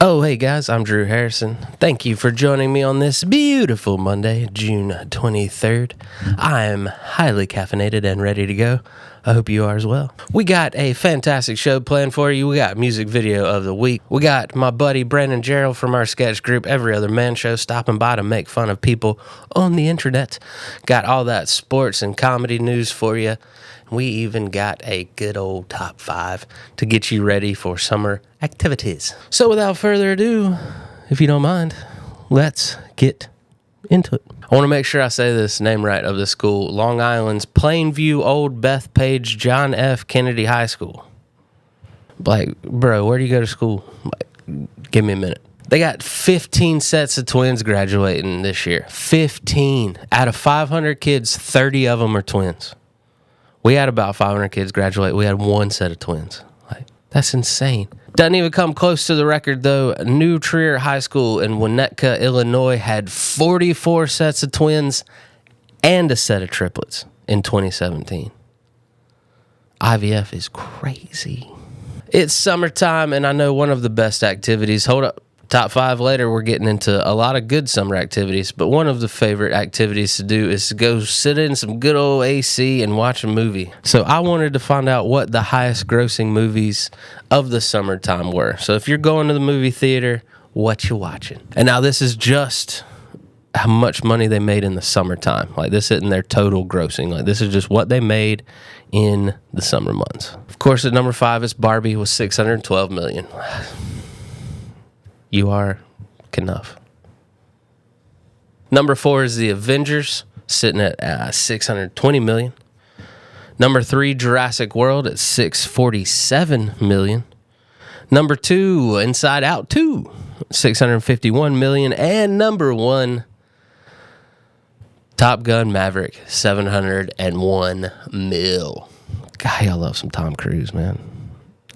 Oh, hey guys, I'm Drew Harrison. Thank you for joining me on this beautiful Monday, June 23rd. I'm highly caffeinated and ready to go. I hope you are as well. We got a fantastic show planned for you. We got music video of the week. We got my buddy Brandon Gerald from our sketch group, Every Other Man Show, stopping by to make fun of people on the internet. Got all that sports and comedy news for you. We even got a good old top 5 to get you ready for summer activities. So without further ado, if you don't mind, let's get into it. I want to make sure I say this name right of the school. Long Island's Plainview Old Bethpage John F. Kennedy High School. Like, bro, where do you go to school? Like, give me a minute. They got 15 sets of twins graduating this year. 15. Out of 500 kids, 30 of them are twins. We had about 500 kids graduate. We had one set of twins. Like, that's insane. Doesn't even come close to the record, though. New Trier High School in Winnetka, Illinois, had 44 sets of twins and a set of triplets in 2017. IVF is crazy. It's summertime, and I know one of the best activities. Hold up. Top 5 later, we're getting into a lot of good summer activities, but one of the favorite activities to do is to go sit in some good old AC and watch a movie. So I wanted to find out what the highest grossing movies of the summertime were. So if you're going to the movie theater, what you watching? And now this is just how much money they made in the summertime. Like, this isn't their total grossing. Like, this is just what they made in the summer months. Of course, at number 5 is Barbie with $612 million. You are enough. Number 4 is The Avengers, sitting at $620 million. Number 3, Jurassic World at $647 million. Number 2, Inside Out 2, $651 million. And number 1, Top Gun Maverick, $701 million. God, y'all love some Tom Cruise, man.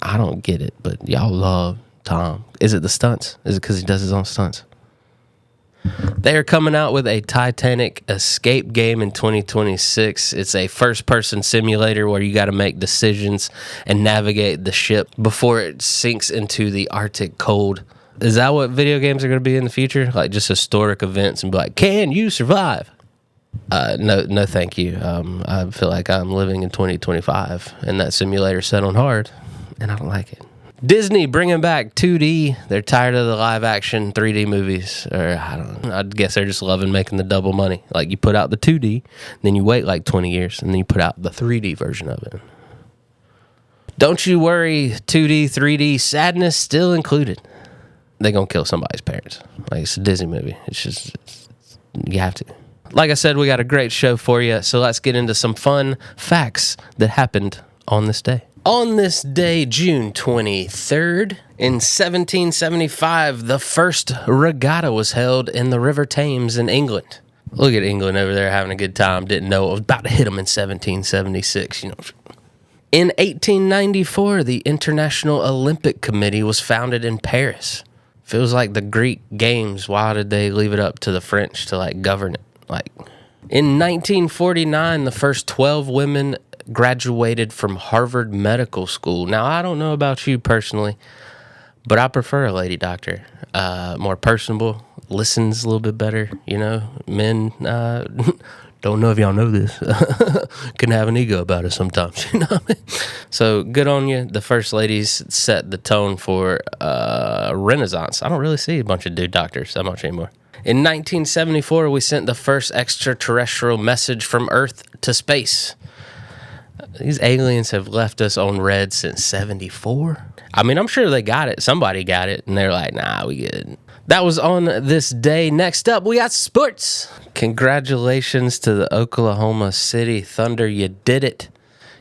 I don't get it, but y'all love Tom. Is it the stunts? Is it because he does his own stunts? They are coming out with a Titanic escape game in 2026. It's a first-person simulator where you got to make decisions and navigate the ship before it sinks into the Arctic cold. Is that what video games are going to be in the future? Like, just historic events and be like, can you survive? No, thank you. I feel like I'm living in 2025, and that simulator's set on hard, and I don't like it. Disney bringing back 2D. They're tired of the live-action 3D movies. Or, I don't know. I guess they're just loving making the double money. Like, you put out the 2D, then you wait like 20 years, and then you put out the 3D version of it. Don't you worry, 2D, 3D, sadness still included. They're going to kill somebody's parents. Like, it's a Disney movie. You have to. Like I said, we got a great show for you, so let's get into some fun facts that happened on this day. On this day, June 23rd, in 1775, the first regatta was held in the River Thames in England. Look at England over there having a good time. Didn't know it was about to hit them in 1776, you know. In 1894, the International Olympic Committee was founded in Paris. Feels like the Greek games. Why did they leave it up to the French to, like, govern it? Like, in 1949, the first 12 women graduated from Harvard Medical School. Now, I don't know about you personally, but I prefer a lady doctor. More personable, listens a little bit better, you know. Men, don't know if y'all know this, can have an ego about it sometimes, you know what I mean? So, good on you. The first ladies set the tone for Renaissance. I don't really see a bunch of dude doctors that much anymore. In 1974, we sent the first extraterrestrial message from Earth to space. These aliens have left us on red since 74. I mean, I'm sure they got it. Somebody got it, and they're like, nah, we good. That was on this day. Next up, we got sports. Congratulations to the Oklahoma City Thunder. You did it.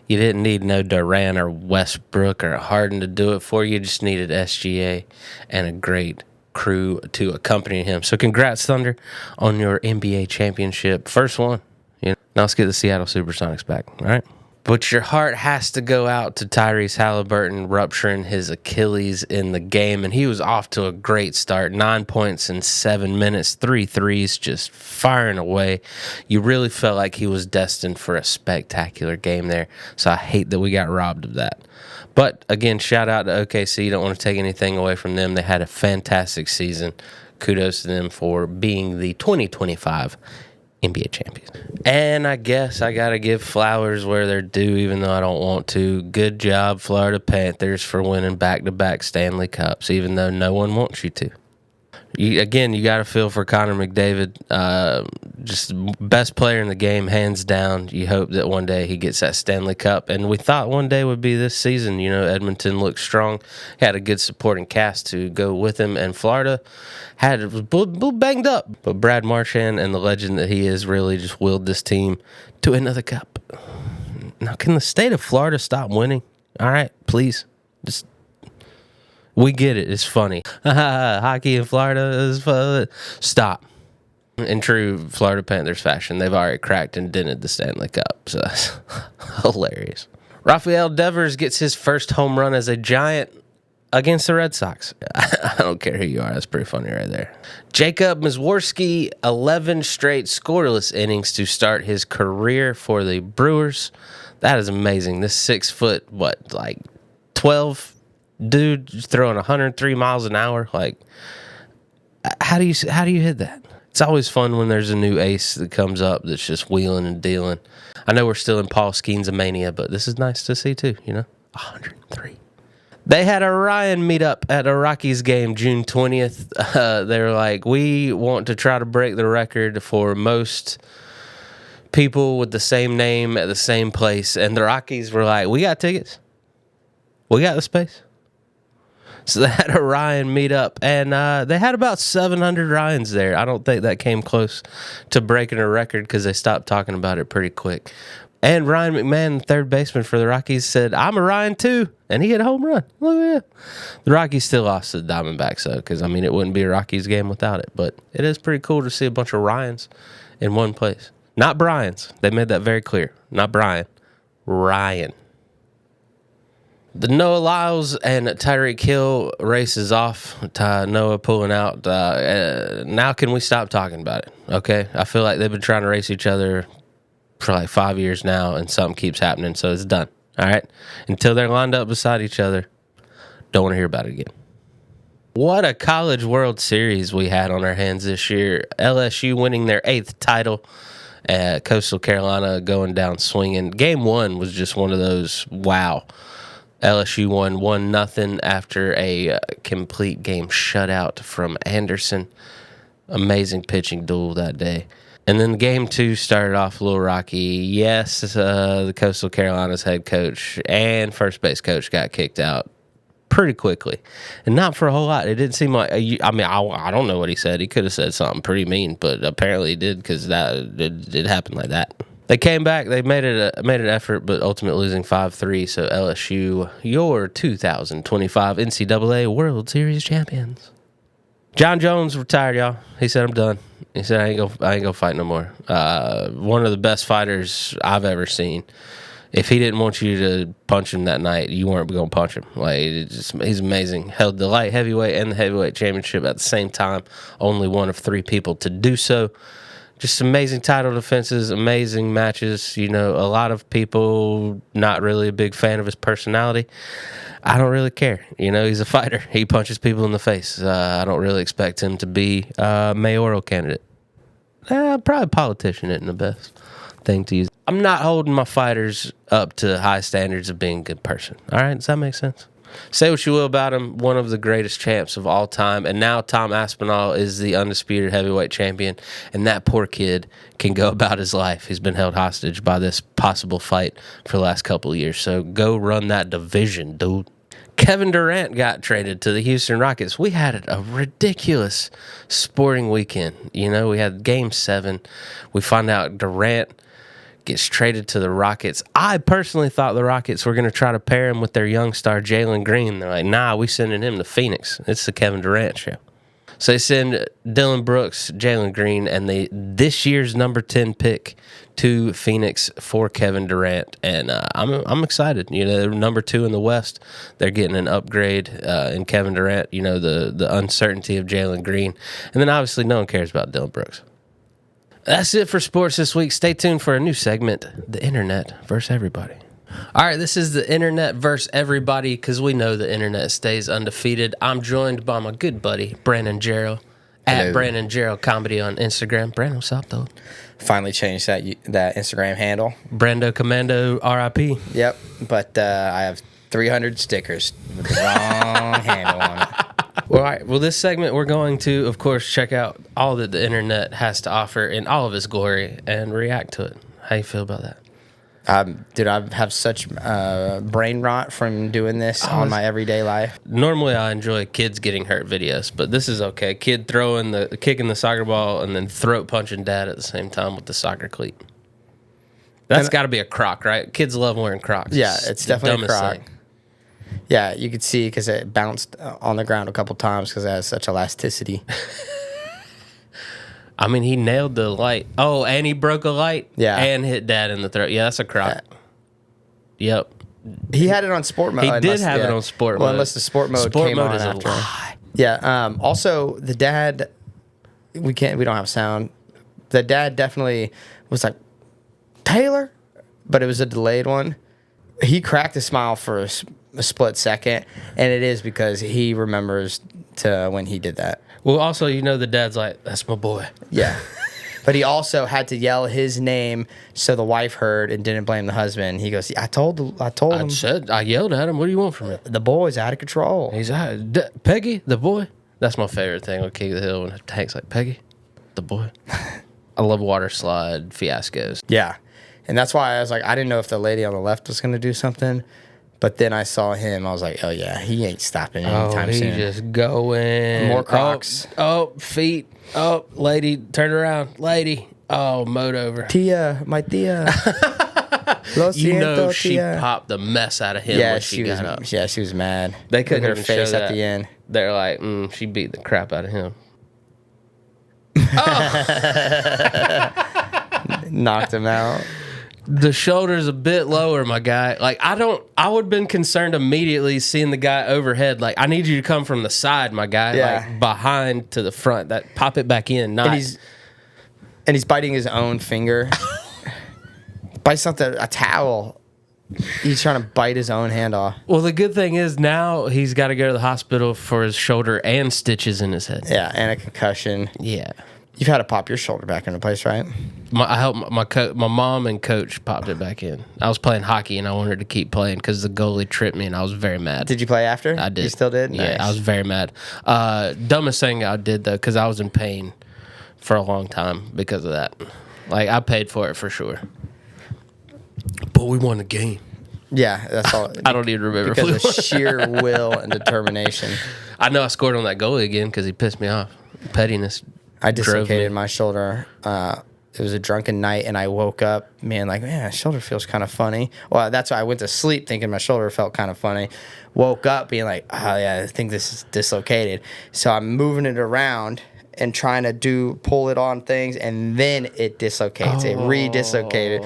You didn't need no Durant or Westbrook or Harden to do it for you. You just needed SGA and a great crew to accompany him. So congrats, Thunder, on your NBA championship. First one. You know, now let's get the Seattle Supersonics back, all right? But your heart has to go out to Tyrese Halliburton rupturing his Achilles in the game. And he was off to a great start. 9 points in 7 minutes, 3 threes, just firing away. You really felt like he was destined for a spectacular game there. So I hate that we got robbed of that. But again, shout out to OKC. Don't want to take anything away from them. They had a fantastic season. Kudos to them for being the 2025 NBA champions. And I guess I got to give flowers where they're due, even though I don't want to. Good job, Florida Panthers, for winning back-to-back Stanley Cups, even though no one wants you to. You got to feel for Connor McDavid. Just best player in the game, hands down. You hope that one day he gets that Stanley Cup. And we thought one day would be this season. You know, Edmonton looked strong. Had a good supporting cast to go with him. And Florida was a little banged up. But Brad Marchand and the legend that he is really just willed this team to another cup. Now, can the state of Florida stop winning? All right, please. Just... We get it. It's funny. Hockey in Florida is fun. Stop. In true Florida Panthers fashion, they've already cracked and dented the Stanley Cup. So that's hilarious. Rafael Devers gets his first home run as a Giant against the Red Sox. I don't care who you are. That's pretty funny right there. Jacob Mizworski, 11 straight scoreless innings to start his career for the Brewers. That is amazing. This 6 foot, 12 dude throwing 103 miles an hour. Like, how do you hit that? It's always fun when there's a new ace that comes up that's just wheeling and dealing. I know we're still in Paul Skeens mania, but this is nice to see too, you know? 103. They had a Ryan meetup at a Rockies game June 20th. They were like, we want to try to break the record for most people with the same name at the same place. And the Rockies were like, we got tickets. We got the space. So they had a Ryan meetup, and they had about 700 Ryans there. I don't think that came close to breaking a record because they stopped talking about it pretty quick. And Ryan McMahon, third baseman for the Rockies, said, I'm a Ryan too, and he hit a home run. Look at that. The Rockies still lost to the Diamondbacks, though, because, it wouldn't be a Rockies game without it. But it is pretty cool to see a bunch of Ryans in one place. Not Bryans. They made that very clear. Not Brian. Ryan. The Noah Lyles and Tyreek Hill race is off. Noah pulling out. Now can we stop talking about it? Okay? I feel like they've been trying to race each other for like 5 years now, and something keeps happening, so it's done. All right? Until they're lined up beside each other, don't want to hear about it again. What a College World Series we had on our hands this year. LSU winning their 8th title. Coastal Carolina going down swinging. Game 1 was just one of those, wow. LSU won 1-0 after a complete game shutout from Anderson. Amazing pitching duel that day. And then game 2 started off a little rocky. Yes, the Coastal Carolina's head coach and first base coach got kicked out pretty quickly. And not for a whole lot. It didn't seem like, I don't know what he said. He could have said something pretty mean, but apparently he did because it happened like that. They came back. They made an effort, but ultimately losing 5-3. So LSU, your 2025 NCAA World Series champions. John Jones retired, y'all. He said, I'm done. He said, I ain't gonna fight no more. One of the best fighters I've ever seen. If he didn't want you to punch him that night, you weren't going to punch him. He's amazing. Held the light heavyweight and the heavyweight championship at the same time. Only one of 3 people to do so. Just amazing title defenses, amazing matches. A lot of people not really a big fan of his personality. I don't really care. He's a fighter. He punches people in the face. I don't really expect him to be a mayoral candidate. Probably politician isn't the best thing to use. I'm not holding my fighters up to high standards of being a good person. All right? Does that make sense? Say what you will about him, one of the greatest champs of all time. And now Tom Aspinall is the undisputed heavyweight champion. And that poor kid can go about his life. He's been held hostage by this possible fight for the last couple of years. So go run that division, dude. Kevin Durant got traded to the Houston Rockets. We had a ridiculous sporting weekend. We had Game 7. We find out Durant gets traded to the Rockets. I personally thought the Rockets were going to try to pair him with their young star, Jalen Green. They're like, nah, we sending him to Phoenix. It's the Kevin Durant show. So they send Dylan Brooks, Jalen Green, and this year's number 10 pick to Phoenix for Kevin Durant, and I'm excited. You know, they're number 2 in the West. They're getting an upgrade in Kevin Durant. You know, the uncertainty of Jalen Green, and then obviously no one cares about Dylan Brooks. That's it for sports this week. Stay tuned for a new segment, The Internet versus Everybody. All right, this is The Internet versus Everybody, because we know the internet stays undefeated. I'm joined by my good buddy, Brandon Jarrell, at Brandon Jarrell Comedy on Instagram. Brandon, what's up, though? Finally changed that Instagram handle. Brando Commando RIP. Yep, but I have 300 stickers with the wrong handle on it. Well, all right. Well, this segment, we're going to, of course, check out all that the internet has to offer in all of its glory and react to it. How you feel about that? Dude, I have such brain rot from doing this on my everyday life. Normally, I enjoy kids getting hurt videos, but this is okay. Kid kicking the soccer ball and then throat punching dad at the same time with the soccer cleat. That's got to be a Croc, right? Kids love wearing Crocs. Yeah, it's definitely a Croc. Yeah, you could see because it bounced on the ground a couple times because it has such elasticity. I mean, he nailed the light. Oh, and he broke a light? Yeah. And hit dad in the throat. Yeah, that's a Croc. Yep. He had it on sport mode. He did have it on sport mode. Well, unless the sport mode came on after. Yeah. Also, the dad, we don't have sound. The dad definitely was like, Taylor? But it was a delayed one. He cracked a smile for a split second, and it is because he remembers when he did that. Well, also, you know, the dad's like, that's my boy. Yeah. But he also had to yell his name so the wife heard and didn't blame the husband. He goes, I told him. I yelled at him. What do you want from me? The boy's out of control. He's out. Peggy, the boy. That's my favorite thing with King of the Hill when Tank's like, Peggy, the boy. I love water slide fiascos. Yeah. And that's why I was like, I didn't know if the lady on the left was going to do something. But then I saw him. I was like, oh, yeah, he ain't stopping anytime soon. He just going. More Crocs. Oh, feet. Oh, lady, turn around. Lady. Oh, mowed over. Tia, my tia. You know she popped the mess out of him when she got up. Yeah, she was mad. They couldn't her even face show at the end. They're like, she beat the crap out of him. Knocked him out. The shoulder's a bit lower, my guy. Like, I would have been concerned immediately seeing the guy overhead. Like, I need you to come from the side, my guy. Yeah. Like, behind to the front. That pop it back in. And he's biting his own finger. Bite something, a towel. He's trying to bite his own hand off. Well, the good thing is now he's got to go to the hospital for his shoulder and stitches in his head. Yeah, and a concussion. Yeah. You've had to pop your shoulder back into place, right? I helped my mom and coach popped it back in. I was playing hockey and I wanted to keep playing because the goalie tripped me and I was very mad. Did you play after? I did. You still did? Yeah, nice. I was very mad. Dumbest thing I did though, because I was in pain for a long time because of that. Like, I paid for it for sure. But we won the game. Yeah, that's all. I don't even remember. Because of sheer will and determination. I know I scored on that goalie again because he pissed me off. Pettiness. I dislocated my shoulder. It was a drunken night, and I woke up, man, my shoulder feels kind of funny. Well, that's why I went to sleep thinking my shoulder felt kind of funny. Woke up being like, oh, yeah, I think this is dislocated. So I'm moving it around and trying to pull it on things, and then it dislocates. It re-dislocated.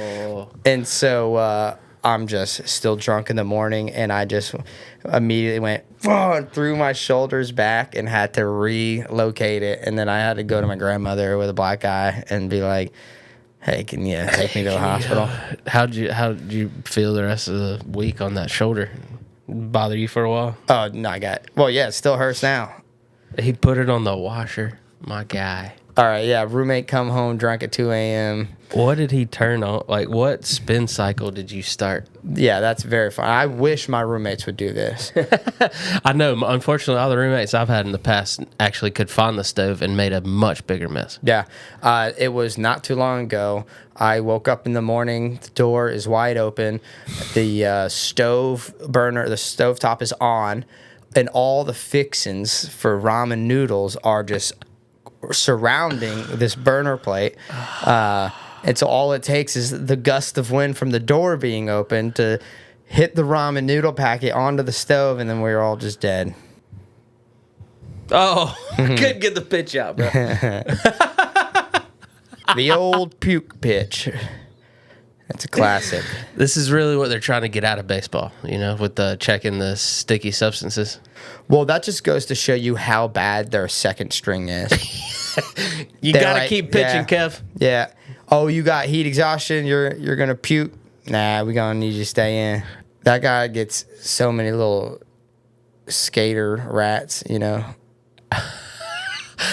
And so I'm just still drunk in the morning, and I just immediately went and threw my shoulders back and had to relocate it. And then I had to go to my grandmother with a black eye and be like, hey, can you take me to the hospital? How'd you feel the rest of the week on that shoulder? Bother you for a while? Oh, no, it still hurts now. He put it on the washer, my guy. All right, yeah, roommate come home drunk at 2 a.m. What did he turn on? Like, what spin cycle did you start? Yeah, that's very fun. I wish my roommates would do this. I know. Unfortunately, all the roommates I've had in the past actually could find the stove and made a much bigger mess. Yeah. It was not too long ago. I woke up in the morning. The door is wide open. The stove burner, the stovetop is on, and all the fixins for ramen noodles are just surrounding this burner plate. And so all it takes is the gust of wind from the door being open to hit the ramen noodle packet onto the stove, and then we're all just dead. Oh, couldn't get the pitch out, bro. The old puke pitch. That's a classic. This is really what they're trying to get out of baseball, with the checking the sticky substances. Well, that just goes to show you how bad their second string is. You got to keep pitching, Kev. Yeah. Oh, you got heat exhaustion. You're going to puke. Nah, we going to need you to stay in. That guy gets so many little skater rats,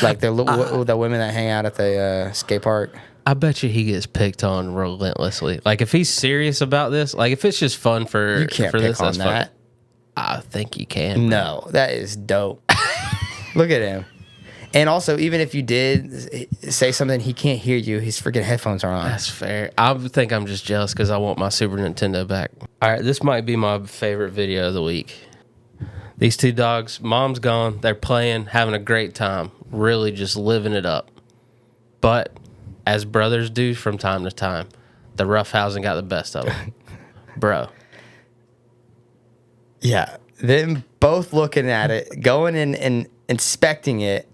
like the women that hang out at the skate park. I bet you he gets picked on relentlessly. Like, if he's serious about this, like, if it's just fun for you can't for pick this, on that's that. fun. I think you can. No, that is dope. Look at him. And also, even if you did say something, he can't hear you. His freaking headphones are on. That's fair. I think I'm just jealous because I want my Super Nintendo back. All right, this might be my favorite video of the week. These two dogs, mom's gone. They're playing, having a great time, really just living it up. But as brothers do from time to time, the roughhousing got the best of them. Bro. Yeah. Them both looking at it, going in and inspecting it.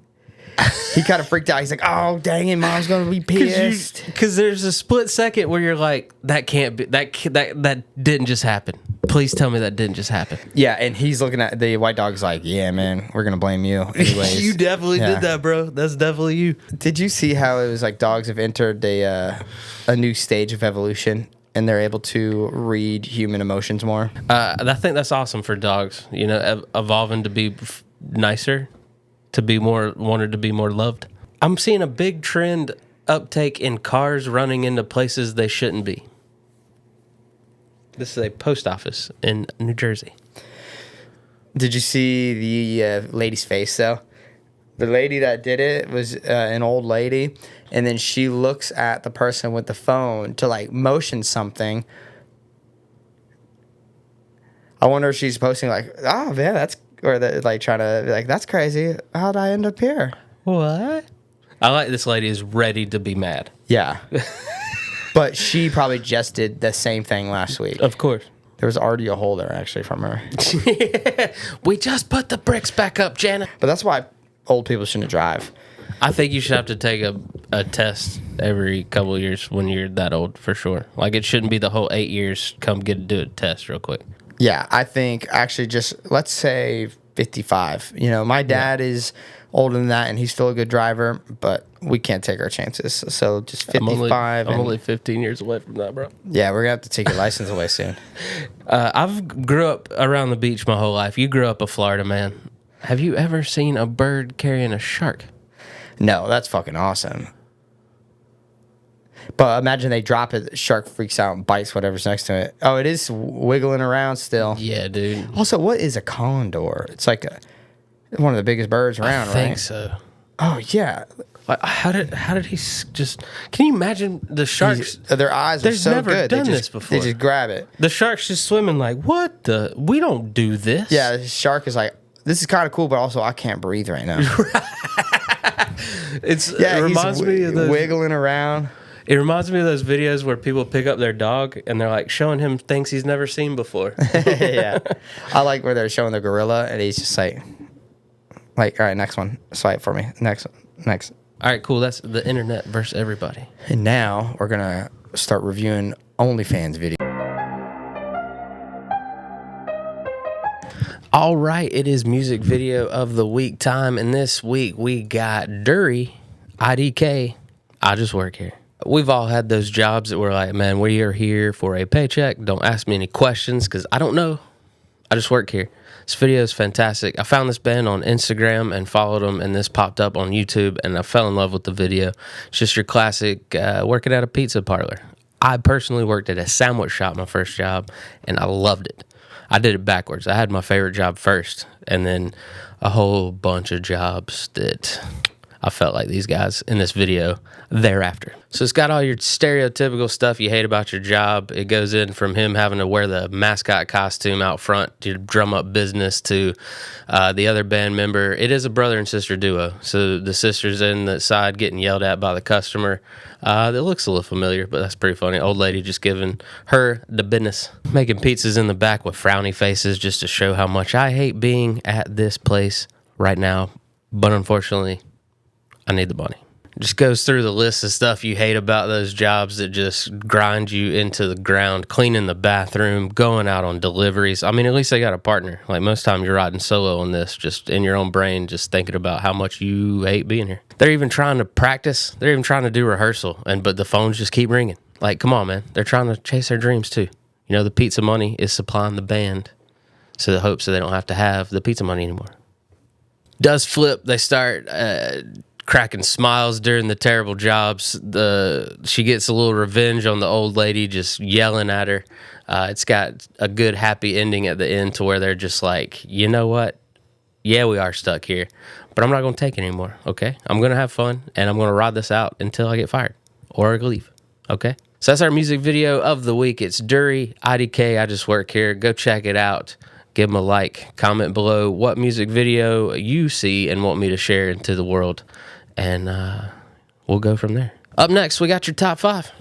He kind of freaked out. He's like, "Oh, dang it, mom's going to be pissed." Because there's a split second where you're like, that can't be, that didn't just happen. Please tell me that didn't just happen. Yeah, and he's looking at the white dog's like, "Yeah, man, we're going to blame you anyways." You definitely did that, bro. That's definitely you. Did you see how it was like dogs have entered a new stage of evolution and they're able to read human emotions more? I think that's awesome for dogs, evolving to be nicer, to be wanted to be more loved. I'm seeing a big trend uptake in cars running into places they shouldn't be. This is a post office in New Jersey. Did you see the lady's face, though? The lady that did it was an old lady, and then she looks at the person with the phone to, like, motion something. I wonder if she's posting, like, "Oh, man, that's..." Or, trying to be like, "That's crazy. How'd I end up here?" What? I like this lady is ready to be mad. Yeah. But she probably just did the same thing last week. Of course. There was already a hole there, actually, from her. We just put the bricks back up, Janet. But that's why old people shouldn't drive. I think you should have to take a test every couple of years when you're that old, for sure. Like, it shouldn't be the whole 8 years, do a test real quick. Yeah, I think actually just, let's say 55. My dad is older than that, and he's still a good driver, but we can't take our chances. So just 55. I'm only 15 years away from that, bro. Yeah, we're going to have to take your license away soon. I've grew up around the beach my whole life. You grew up a Florida man. Have you ever seen a bird carrying a shark? No, that's fucking awesome. But imagine they drop it, the shark freaks out and bites whatever's next to it. Oh, it is wiggling around still. Yeah, dude. Also, what is a condor? It's like one of the biggest birds around, right? I think so. Oh, yeah. Like, how did he just... Can you imagine the sharks... Their eyes are so never good. Done this before. They just grab it. The shark's just swimming like, what the... We don't do this. Yeah, the shark is like, this is kind of cool, but also I can't breathe right now. It reminds me of those... wiggling around. It reminds me of those videos where people pick up their dog and they're like showing him things he's never seen before. Yeah. I like where they're showing the gorilla and he's just like, all right, next one. Swipe for me. Next. All right, cool. That's the internet versus everybody. And now we're going to start reviewing OnlyFans videos. All right, it is music video of the week time. And this week we got Dury, IDK, I Just Work Here. We've all had those jobs that we're like, man, we are here for a paycheck. Don't ask me any questions because I don't know. I just work here. This video is fantastic. I found this band on Instagram and followed them, and this popped up on YouTube, and I fell in love with the video. It's just your classic working at a pizza parlor. I personally worked at a sandwich shop my first job, and I loved it. I did it backwards. I had my favorite job first, and then a whole bunch of jobs that I felt like these guys in this video thereafter. So it's got all your stereotypical stuff you hate about your job. It goes in from him having to wear the mascot costume out front to drum up business to the other band member. It is a brother and sister duo. So the sister's in the side getting yelled at by the customer. That looks a little familiar, but that's pretty funny. Old lady just giving her the business. Making pizzas in the back with frowny faces just to show how much I hate being at this place right now. But unfortunately, I need the money. Just goes through the list of stuff you hate about those jobs that just grind you into the ground, cleaning the bathroom, going out on deliveries. I mean, at least they got a partner. Like most time you're riding solo on this, just in your own brain, just thinking about how much you hate being here. They're even trying to practice. They're even trying to do rehearsal, but the phones just keep ringing. Like, come on, man. They're trying to chase their dreams too. You know, the pizza money is supplying the band, so the hope so they don't have to have the pizza money anymore. Does flip. They start cracking smiles during the terrible jobs. She gets a little revenge on the old lady, just yelling at her. It's got a good happy ending at the end to where they're just like, you know what? Yeah, we are stuck here, but I'm not going to take it anymore, okay? I'm going to have fun, and I'm going to ride this out until I get fired or leave, okay? So that's our music video of the week. It's Dury, IDK, I Just Work Here. Go check it out. Give them a like. Comment below what music video you see and want me to share into the world. And we'll go from there. Up next, we got your top 5.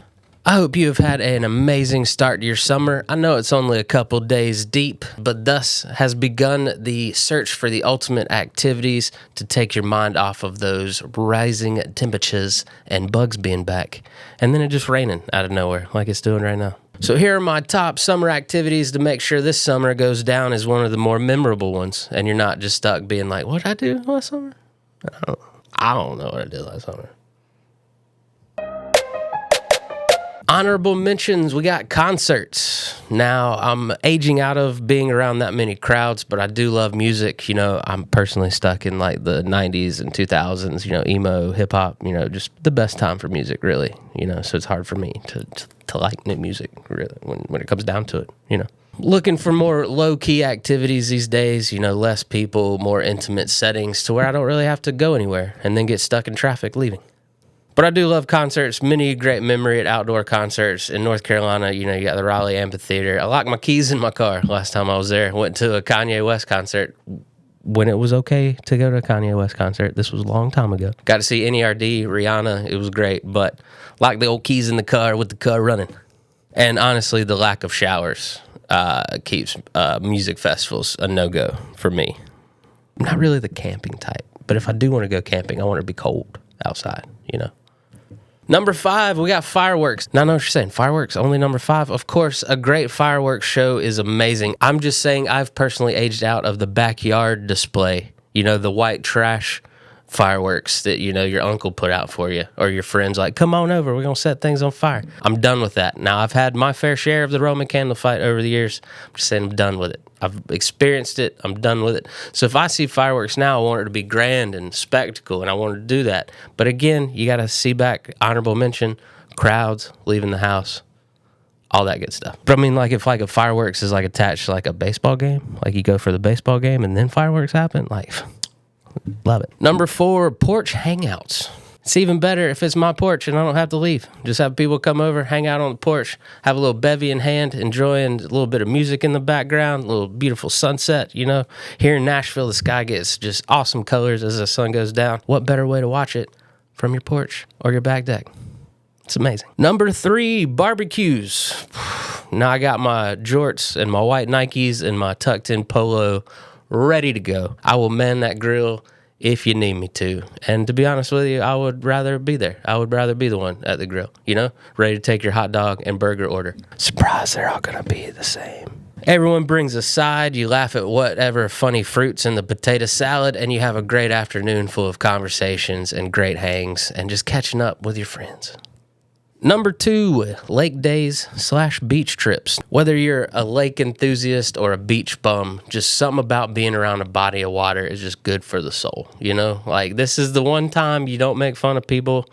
I hope you have had an amazing start to your summer. I know it's only a couple days deep, but thus has begun the search for the ultimate activities to take your mind off of those rising temperatures and bugs being back. And then it just raining out of nowhere like it's doing right now. So here are my top summer activities to make sure this summer goes down as one of the more memorable ones. And you're not just stuck being like, what did I do last summer? I don't know what I did last summer. Honorable mentions, we got concerts. Now, I'm aging out of being around that many crowds, but I do love music. You know, I'm personally stuck in like the 90s and 2000s, you know, emo, hip-hop, you know, just the best time for music, really. You know, so it's hard for me to like new music, really, when it comes down to it, you know. Looking for more low-key activities these days, you know, less people, more intimate settings to where I don't really have to go anywhere and then get stuck in traffic leaving. But I do love concerts, many great memory at outdoor concerts. In North Carolina, you know, you got the Raleigh Amphitheater. I locked my keys in my car last time I was there. Went to a Kanye West concert when it was okay to go to a Kanye West concert. This was a long time ago. Got to see NERD, Rihanna. It was great, but locked the old keys in the car with the car running. And honestly, the lack of showers keeps music festivals a no-go for me. I'm not really the camping type, but if I do want to go camping, I want it to be cold outside, you know. Number 5, we got fireworks. Now I know what you're saying. Fireworks, only number 5. Of course, a great fireworks show is amazing. I'm just saying I've personally aged out of the backyard display. You know, the white trash fireworks that, you know, your uncle put out for you or your friends like, come on over, we're going to set things on fire. I'm done with that. Now, I've had my fair share of the Roman candle fight over the years. I'm just saying I'm done with it. I've experienced it. I'm done with it. So if I see fireworks now, I want it to be grand and spectacle, and I want to do that. But again, you got to see back, honorable mention, crowds, leaving the house, all that good stuff. But I mean, like if like a fireworks is like attached to like a baseball game, like you go for the baseball game and then fireworks happen, like love it. Number 4, porch hangouts. It's even better if it's my porch and I don't have to leave. Just have people come over, hang out on the porch, have a little bevy in hand, enjoying a little bit of music in the background, a little beautiful sunset, you know. Here in Nashville, the sky gets just awesome colors as the sun goes down. What better way to watch it from your porch or your back deck? It's amazing. Number 3, barbecues. Now I got my jorts and my white Nikes and my tucked in polo ready to go. I will man that grill if you need me to. And to be honest with you, I would rather be there. I would rather be the one at the grill, you know, ready to take your hot dog and burger order. Surprise, they're all going to be the same. Everyone brings a side. You laugh at whatever funny fruits in the potato salad, and you have a great afternoon full of conversations and great hangs and just catching up with your friends. Number 2, lake days / beach trips. Whether you're a lake enthusiast or a beach bum, just something about being around a body of water is just good for the soul, you know? Like, this is the one time you don't make fun of people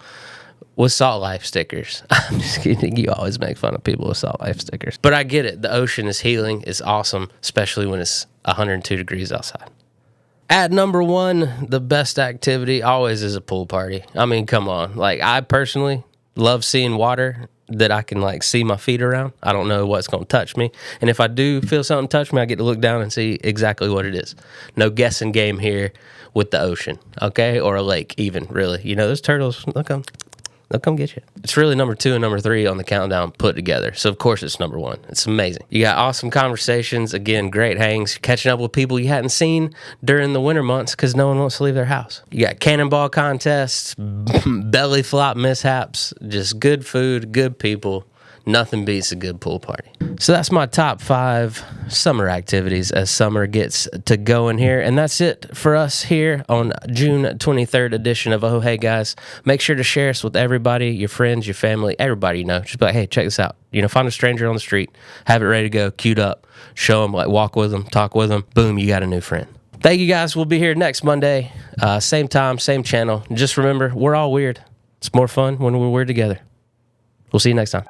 with Salt Life stickers. I'm just kidding. You always make fun of people with Salt Life stickers. But I get it. The ocean is healing. It's awesome, especially when it's 102 degrees outside. At number 1, the best activity always is a pool party. I mean, come on. Like, I personally love seeing water that I can like see my feet around. I don't know what's going to touch me. And if I do feel something touch me, I get to look down and see exactly what it is. No guessing game here with the ocean, okay? Or a lake even, really. You know, those turtles, look, They'll come get you. It's really number 2 and number 3 on the countdown put together. So, of course, it's number 1. It's amazing. You got awesome conversations. Again, great hangs. Catching up with people you hadn't seen during the winter months because no one wants to leave their house. You got cannonball contests, belly flop mishaps, just good food, good people. Nothing beats a good pool party. So that's my top 5 summer activities as summer gets to going here. And that's it for us here on June 23rd edition of Oh Hey Guys. Make sure to share us with everybody, your friends, your family, everybody you know. Just be like, hey, check this out. You know, find a stranger on the street, have it ready to go, queued up, show them, like walk with them, talk with them. Boom, you got a new friend. Thank you guys. We'll be here next Monday. Same time, same channel. Just remember, we're all weird. It's more fun when we're weird together. We'll see you next time.